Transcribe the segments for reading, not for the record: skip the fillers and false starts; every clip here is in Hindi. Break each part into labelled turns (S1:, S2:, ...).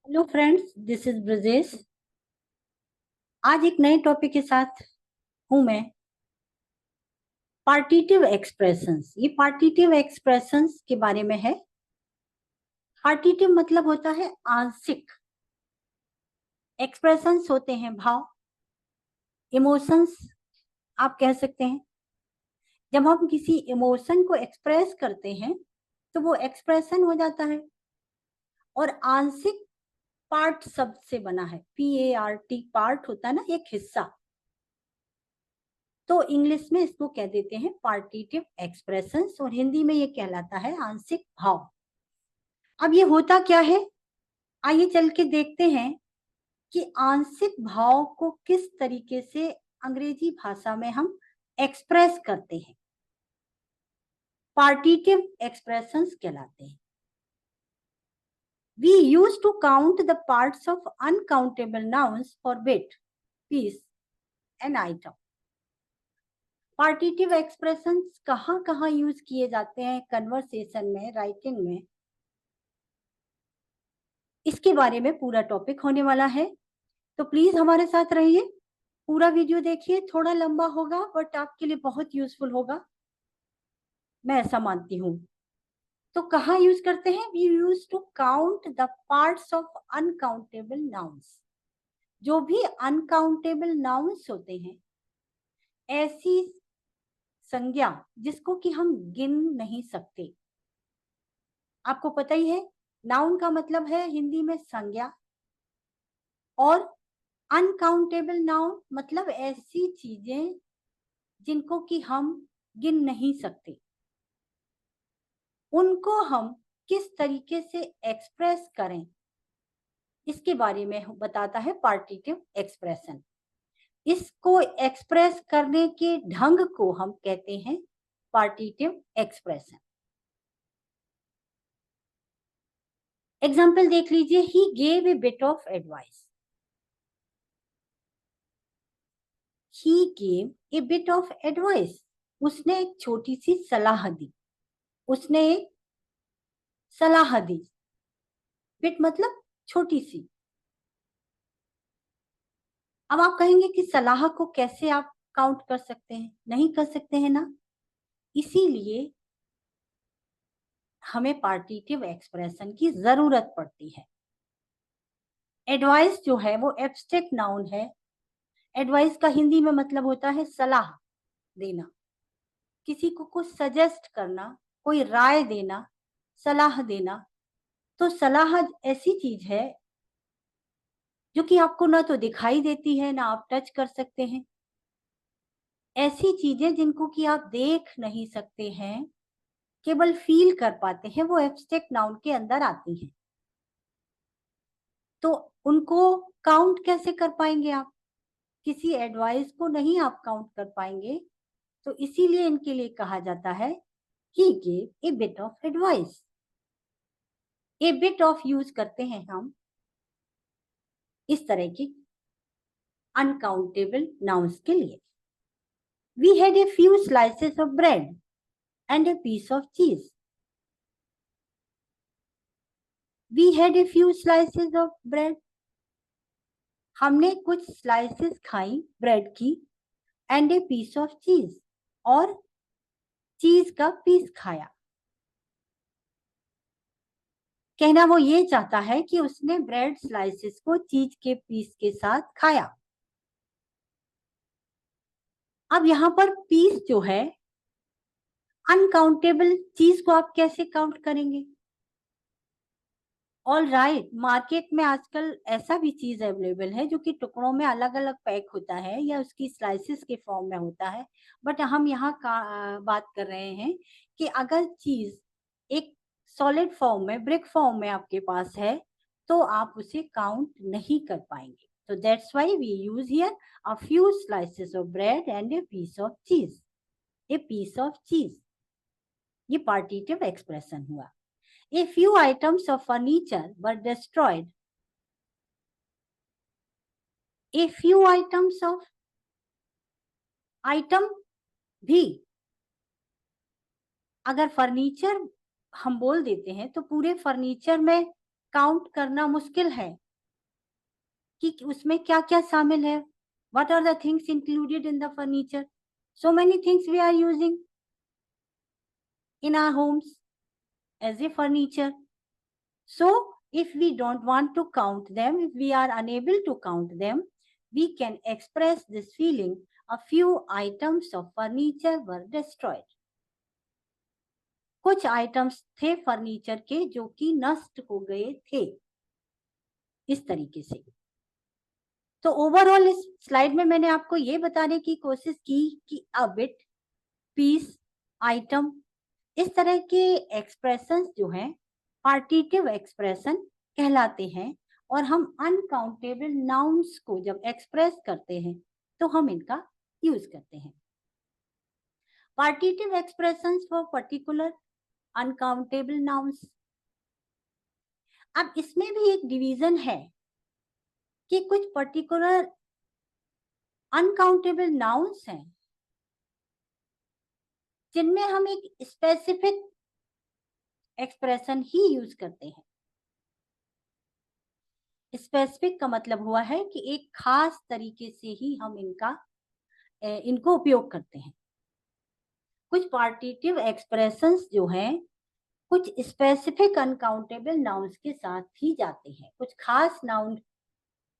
S1: Hello friends, this is Brajesh. आज एक नए टॉपिक के साथ हूं मैं। पार्टिटिव एक्सप्रेशंस। ये पार्टिटिव एक्सप्रेशंस के बारे में है। पार्टिटिव मतलब होता है आंशिक। एक्सप्रेशंस होते हैं भाव, इमोशंस आप कह सकते हैं। जब हम किसी इमोशन को एक्सप्रेस करते हैं तो वो एक्सप्रेशन हो जाता है। और आंशिक पार्ट शब्द से बना है, PART, पार्ट होता है ना, एक हिस्सा। तो इंग्लिश में इसको कह देते हैं पार्टिटिव एक्सप्रेशंस और हिंदी में ये कहलाता है आंशिक भाव। अब ये होता क्या है, आइए चल के देखते हैं कि आंशिक भाव को किस तरीके से अंग्रेजी भाषा में हम एक्सप्रेस करते हैं। पार्टिटिव एक्सप्रेशंस कहलाते हैं। We used to count the parts of uncountable nouns for bit, piece and item. Partitive expressions कहाँ कहाँ यूज किए जाते हैं कन्वर्सेशन में, राइटिंग में, इसके बारे में पूरा टॉपिक होने वाला है। तो प्लीज हमारे साथ रहिए, पूरा वीडियो देखिए। थोड़ा लंबा होगा बट आपके लिए बहुत यूजफुल होगा, मैं ऐसा मानती हूँ। तो कहाँ यूज करते हैं? We use to count the parts of uncountable nouns. जो भी अनकाउंटेबल नाउन्स होते हैं, ऐसी संज्ञा जिसको कि हम गिन नहीं सकते। आपको पता ही है, नाउन का मतलब है हिंदी में संज्ञा, और अनकाउंटेबल नाउन मतलब ऐसी चीजें जिनको कि हम गिन नहीं सकते। उनको हम किस तरीके से एक्सप्रेस करें, इसके बारे में बताता है पार्टिटिव एक्सप्रेशन। इसको एक्सप्रेस करने के ढंग को हम कहते हैं पार्टिटिव एक्सप्रेशन। एग्जाम्पल देख लीजिए। He gave a bit of advice. He gave a bit of advice. उसने एक छोटी सी सलाह दी। उसने एक सलाह दी। बिट मतलब छोटी सी। अब आप कहेंगे कि सलाह को कैसे आप काउंट कर सकते हैं? नहीं कर सकते हैं ना। इसीलिए हमें पार्टिटिव एक्सप्रेशन की जरूरत पड़ती है। एडवाइस जो है वो एब्स्ट्रैक्ट नाउन है। एडवाइस का हिंदी में मतलब होता है सलाह देना, किसी को कुछ सजेस्ट करना, कोई राय देना, सलाह देना। तो सलाह ऐसी चीज है जो कि आपको ना तो दिखाई देती है, ना आप टच कर सकते हैं। ऐसी चीजें जिनको कि आप देख नहीं सकते हैं, केवल फील कर पाते हैं, वो एब्स्ट्रैक्ट नाउन के अंदर आती हैं। तो उनको काउंट कैसे कर पाएंगे आप? किसी एडवाइस को नहीं आप काउंट कर पाएंगे। तो इसीलिए इनके लिए कहा जाता है he gave a bit of advice. A bit of use करते हैं हम इस तरह की अनकाउंटेबल नाउन्स के लिए। We had a few slices of bread and a piece of cheese. We had a few slices of bread. हमने कुछ स्लाइसेस खाई ब्रेड की, एंड ए पीस ऑफ चीज, और चीज का पीस खाया। कहना वो ये चाहता है कि उसने ब्रेड स्लाइसेस को चीज के पीस के साथ खाया। अब यहाँ पर पीस जो है, अनकाउंटेबल चीज को आप कैसे काउंट करेंगे? ऑल राइट, मार्केट में आजकल ऐसा भी चीज अवेलेबल है जो कि टुकड़ों में अलग अलग पैक होता है या उसकी स्लाइसेस के फॉर्म में होता है। बट हम यहाँ का बात कर रहे हैं कि अगर चीज एक सॉलिड फॉर्म में, ब्रिक फॉर्म में आपके पास है, तो आप उसे काउंट नहीं कर पाएंगे। तो that's why we use here a few slices of bread and a piece of cheese. A piece of cheese, ये पार्टिटिव एक्सप्रेशन हुआ। A few items of furniture were destroyed. A few items of item भी, अगर फर्नीचर हम बोल देते हैं तो पूरे फर्नीचर में काउंट करना मुश्किल है कि उसमें क्या क्या शामिल है. What are the things included in the furniture? So many things we are using in our homes as a furniture. So if we don't want to count them, if we are unable to count them, we can express this feeling. A few items of furniture were destroyed. कुछ आइटम्स थे फर्नीचर के जो कि नष्ट हो गए थे, इस तरीके से. तो ओवरऑल इस स्लाइड में मैंने आपको ये बताने की कोशिश की कि अ बिट, पीस, आइटम, इस तरह के एक्सप्रेशंस जो हैं पार्टिटिव एक्सप्रेशन कहलाते हैं. और हम अनकाउंटेबल नाउन्स को जब एक्सप्रेस करते हैं तो हम इनका यूज करते हैं. Partitive expressions for particular uncountable nouns. अब इसमें भी एक डिवीजन है कि कुछ पर्टिकुलर अनकाउंटेबल नाउन्स हैं जिनमें हम एक स्पेसिफिक एक्सप्रेशन ही यूज करते हैं. स्पेसिफिक का मतलब हुआ है कि एक खास तरीके से ही हम इनको उपयोग करते हैं. कुछ पार्टिटिव एक्सप्रेशंस जो हैं कुछ स्पेसिफिक अनकाउंटेबल नाउन्स के साथ ही जाते हैं. कुछ खास नाउन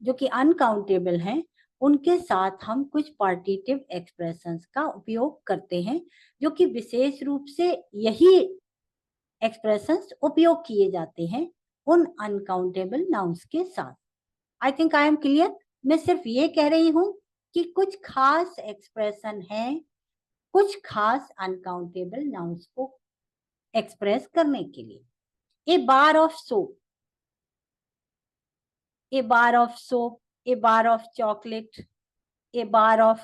S1: जो कि अनकाउंटेबल हैं उनके साथ हम कुछ पार्टिटिव एक्सप्रेशंस का उपयोग करते हैं, जो कि विशेष रूप से यही एक्सप्रेशंस उपयोग किए जाते हैं उन अनकाउंटेबल नाउन्स के साथ. I think I am clear. मैं सिर्फ ये कह रही हूं कि कुछ खास एक्सप्रेशन हैं कुछ खास अनकाउंटेबल नाउन्स को एक्सप्रेस करने के लिए. A bar of soap, a bar of soap, a bar of chocolate, a bar of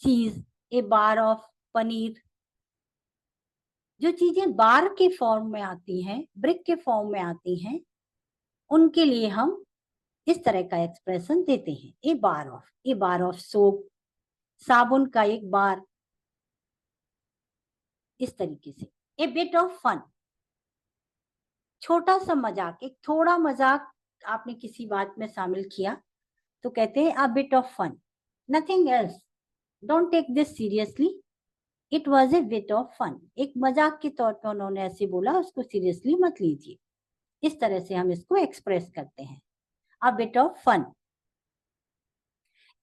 S1: cheese, a bar of paneer. जो चीजें बार के फॉर्म में आती हैं, ब्रिक के फॉर्म में आती हैं, उनके लिए हम इस तरह का एक्सप्रेशन देते हैं. ए बार ऑफ सोप, साबुन का एक बार, इस तरीके से. ए बिट ऑफ फन, छोटा सा मजाक, एक थोड़ा मजाक आपने किसी बात में शामिल किया तो कहते हैं a bit of fun. Nothing else. Don't take this seriously, it was a bit of fun. एक मजाक के तौर पर उन्होंने ऐसे बोला, उसको सीरियसली मत लीजिए. इस तरह से हम इसको एक्सप्रेस करते हैं. A bit of fun.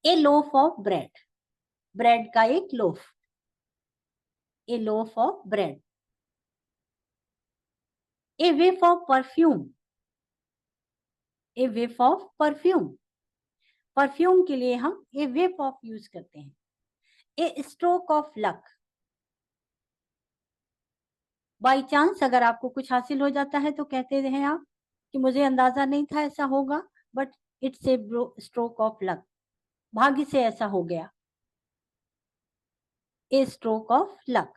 S1: A loaf of bread, bread का एक loaf, a loaf of bread. A whiff of perfume, a whiff of perfume. Perfume के लिए हम ए whiff ऑफ यूज करते हैं. A stroke of luck, by chance अगर आपको कुछ हासिल हो जाता है तो कहते हैं आप कि मुझे अंदाजा नहीं था ऐसा होगा, but it's a stroke of luck, भाग्य से ऐसा हो गया. A stroke of luck.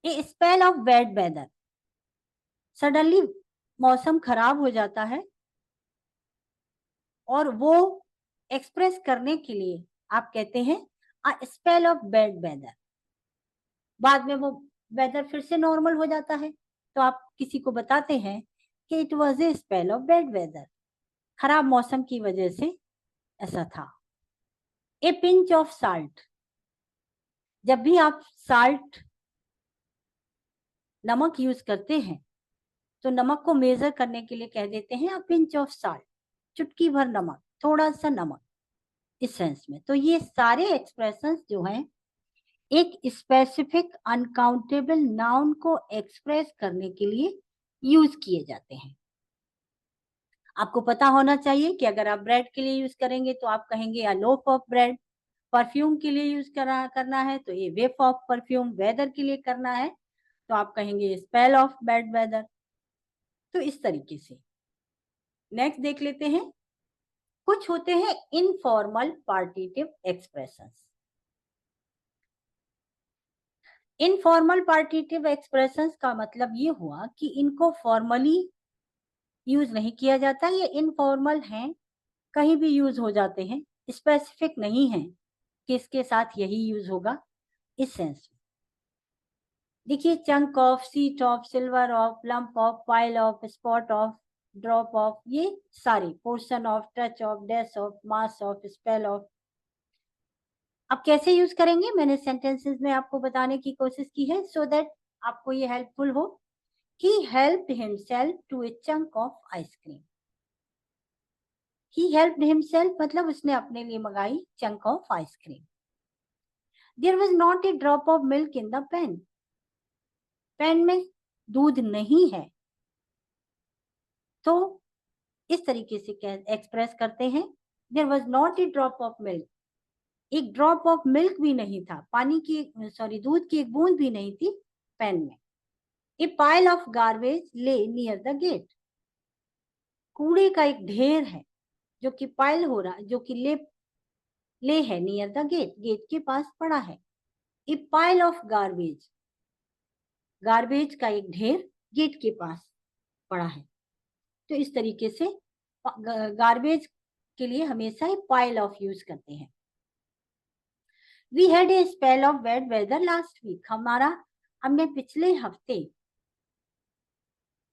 S1: A spell of bad weather, suddenly मौसम खराब हो जाता है और वो एक्सप्रेस करने के लिए आप कहते हैं a spell of bad weather. बाद में वो वेदर फिर से नॉर्मल हो जाता है तो आप किसी को बताते हैं कि it was a spell of bad weather, खराब मौसम की वजह से ऐसा था. ए पिंच ऑफ साल्ट, जब भी आप साल्ट नमक यूज करते हैं तो नमक को मेजर करने के लिए कह देते हैं अ पिंच ऑफ साल्ट, चुटकी भर नमक, थोड़ा सा नमक, इस सेंस में. तो ये सारे एक्सप्रेशंस जो हैं एक स्पेसिफिक अनकाउंटेबल नाउन को एक्सप्रेस करने के लिए यूज किए जाते हैं. आपको पता होना चाहिए कि अगर आप ब्रेड के लिए यूज करेंगे तो आप कहेंगे अ लोफ ऑफ ब्रेड. परफ्यूम के लिए यूज करना है तो ये whiff ऑफ परफ्यूम. वेदर के लिए करना है तो आप कहेंगे स्पेल ऑफ बैड वेदर. तो इस तरीके से. नेक्स्ट देख लेते हैं. कुछ होते हैं इनफॉर्मल पार्टिटिव एक्सप्रेशंस. इनफॉर्मल पार्टिटिव एक्सप्रेशंस का मतलब ये हुआ कि इनको फॉर्मली यूज नहीं किया जाता. ये इनफॉर्मल हैं, कहीं भी यूज हो जाते हैं, स्पेसिफिक नहीं है कि इसके साथ यही यूज होगा, इस सेंस में. देखिए, chunk of, seat of, silver of, lump of, pile of, spot of, drop of, ये सारे, portion of, touch of, dash of, mass of, spell of. अब कैसे यूज करेंगे मैंने सेंटेंसेस में आपको बताने की कोशिश की है, सो दैट आपको ये हेल्पफुल हो। He helped himself to a chunk of ice cream. He helped himself मतलब उसने अपने लिए मंगाई chunk of ice cream. There was not a drop of milk in the pen. Pen में दूध नहीं है, तो इस तरीके से एक्सप्रेस करते हैं, There was not a drop of milk. एक ड्रॉप ऑफ मिल्क भी नहीं था, पानी की, सॉरी, दूध की एक बूंद भी नहीं थी पेन में। A pile of garbage lay near the gate. कूड़े का एक ढेर है जो कि पाइल हो रहा, जो कि ले है नियर द गेट, गेट के पास पड़ा है। ए पाइल ऑफ गार्बेज, गार्बेज का एक ढेर गेट के पास पड़ा है। तो इस तरीके से गार्बेज के लिए हमेशा एक पाइल ऑफ यूज करते हैं। We had a spell of bad weather last week, हमने पिछले हफ्ते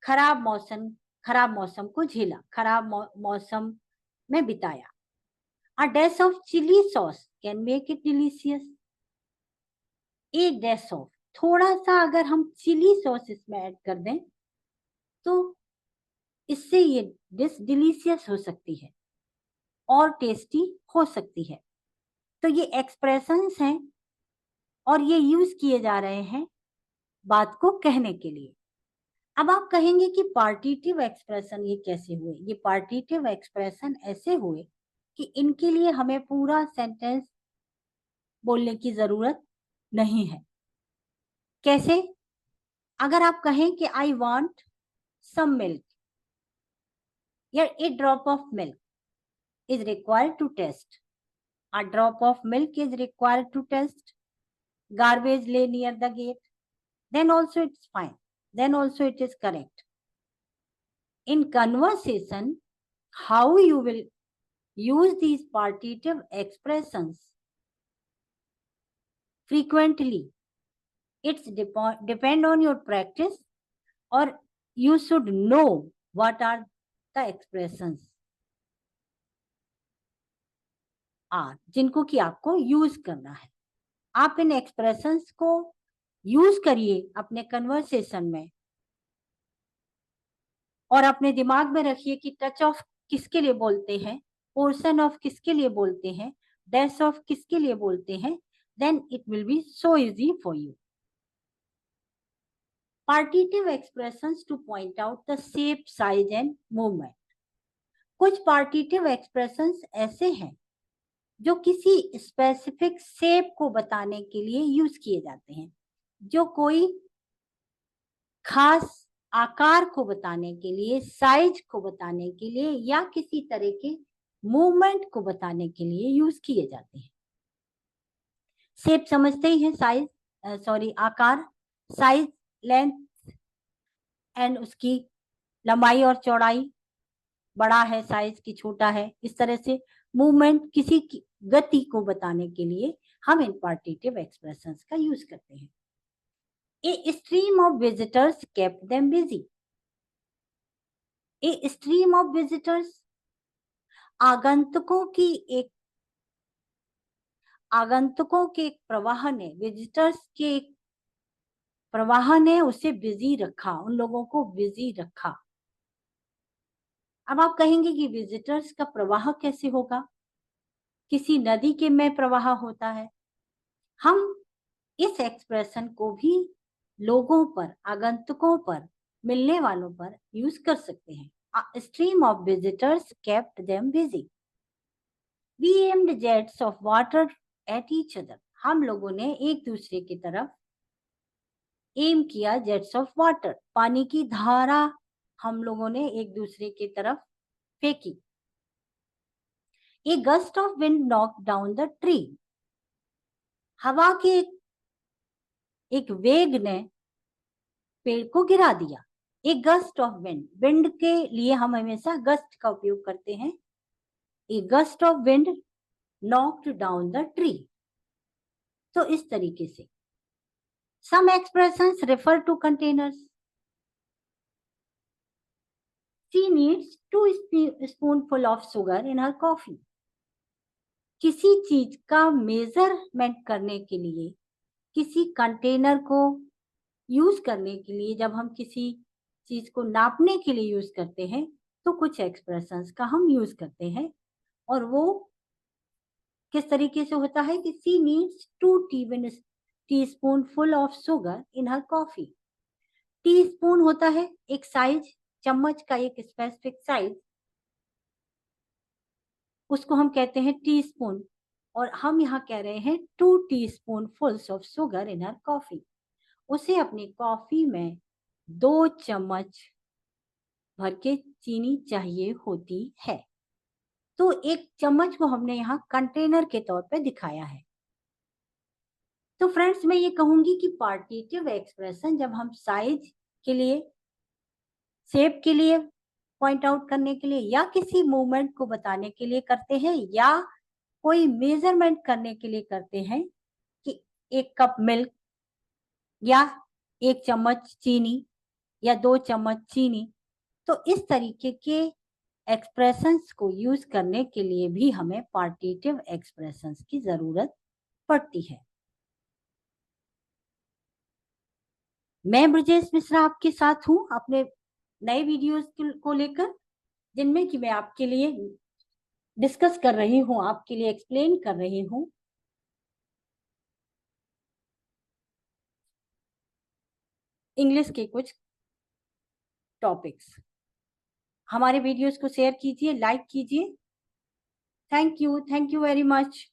S1: खराब मौसम को झेला, खराब मौसम में बिताया। A dash of chili sauce can make it delicious. A dash of, थोड़ा सा अगर हम चिली सॉस इसमें ऐड कर दें तो इससे ये डिश डिलीशियस हो सकती है और टेस्टी हो सकती है। तो ये एक्सप्रेशंस हैं और ये यूज किए जा रहे हैं बात को कहने के लिए। अब आप कहेंगे कि पार्टिटिव एक्सप्रेशन ये कैसे हुए? ये पार्टिटिव एक्सप्रेशन ऐसे हुए कि इनके लिए हमें पूरा सेंटेंस बोलने की जरूरत नहीं है। कैसे? अगर आप कहें कि आई वॉन्ट सम मिल्क, या a drop of milk is required to taste, a drop of milk is required to test, garbage lay near the gate, then also it's fine, then also it is correct. In conversation, how you will use these partitive expressions frequently, it's depend on your practice, or you should know what are the expressions are जिनको कि आपको यूज करना है। आप इन एक्सप्रेशंस को यूज करिए अपने कन्वर्सेशन में, और अपने दिमाग में रखिए कि टच ऑफ किसके लिए बोलते हैं, पोर्शन ऑफ किसके लिए बोलते हैं, डैश ऑफ किसके लिए बोलते हैं, then it will be so easy for you. Partitive expressions to point out the shape, size and movement. कुछ पार्टिटिव एक्सप्रेशंस ऐसे हैं जो किसी स्पेसिफिक शेप को बताने के लिए यूज किए जाते हैं, जो कोई खास आकार को बताने के लिए, साइज को बताने के लिए, या किसी तरह के मूवमेंट को बताने के लिए यूज किए जाते हैं। शेप समझते ही हैं, साइज, सॉरी, आकार, साइज, लेंथ एंड उसकी लंबाई और चौड़ाई, बड़ा है साइज की छोटा है, इस तरह से मूवमेंट, किसी की गति को बताने के लिए हम इन पार्टिटिव एक्सप्रेशंस का यूज करते हैं। A stream of visitors kept them busy. A stream of visitors, आगंतुकों के एक प्रवाह ने, विजिटर्स के एक प्रवाह ने उसे बिजी रखा, उन लोगों को बिजी रखा। अब आप कहेंगे कि विजिटर्स का प्रवाह कैसे होगा? किसी नदी के में प्रवाह होता है। हम इस एक्सप्रेशन को भी लोगों पर, आगंतुकों पर, मिलने वालों पर यूज कर सकते हैं। A stream of visitors kept them busy. We aimed jets of water at each other. हम लोगों ने एक दूसरे की तरफ एम किया, जेट्स ऑफ वाटर, पानी की धारा हम लोगों ने एक दूसरे की तरफ फेंकी। A gust of wind knocked down the tree. हवा के एक वेग ने पेड़ को गिरा दिया। A gust of wind, wind के लिए हम हमेशा गस्ट का उपयोग करते हैं। A gust of wind knocked down the tree. तो इस तरीके से Some expressions refer to containers. She needs 2 spoonful of sugar in her coffee. किसी चीज का मेजरमेंट करने के लिए, किसी कंटेनर को यूज करने के लिए, जब हम किसी चीज को नापने के लिए यूज करते हैं तो कुछ एक्सप्रेशंस का हम यूज करते हैं, और वो किस तरीके से होता है कि she needs 2 teaspoonful of sugar in her coffee. Teaspoon होता है एक साइज, चम्मच का एक स्पेसिफिक साइज, उसको हम कहते हैं टीस्पून, और हम यहाँ कह रहे हैं 2 teaspoonfuls of sugar in her coffee. उसे अपनी कॉफी में 2 चम्मच भर के चीनी चाहिए होती है। तो एक चम्मच को हमने यहाँ कंटेनर के तौर पे दिखाया है। तो फ्रेंड्स, मैं ये कहूंगी कि पार्टिटिव एक्सप्रेशन जब हम साइज के लिए, शेप के लिए पॉइंट आउट करने के लिए, या किसी मूवमेंट को बताने के लिए करते हैं, या कोई मेजरमेंट करने के लिए करते हैं कि 1 कप मिल्क या 1 चम्मच चीनी या 2 चम्मच चीनी, तो इस तरीके के एक्सप्रेशंस को यूज करने के लिए भी हमें पार्टिटिव एक्सप्रेशंस की जरूरत पड़ती है। मैं ब्रजेश मिश्रा आपके साथ हूँ अपने नए वीडियोस को लेकर, जिनमें कि मैं आपके लिए डिस्कस कर रही हूँ, आपके लिए एक्सप्लेन कर रही हूँ इंग्लिश के कुछ टॉपिक्स। हमारे वीडियोस को शेयर कीजिए, लाइक कीजिए। Thank you very much.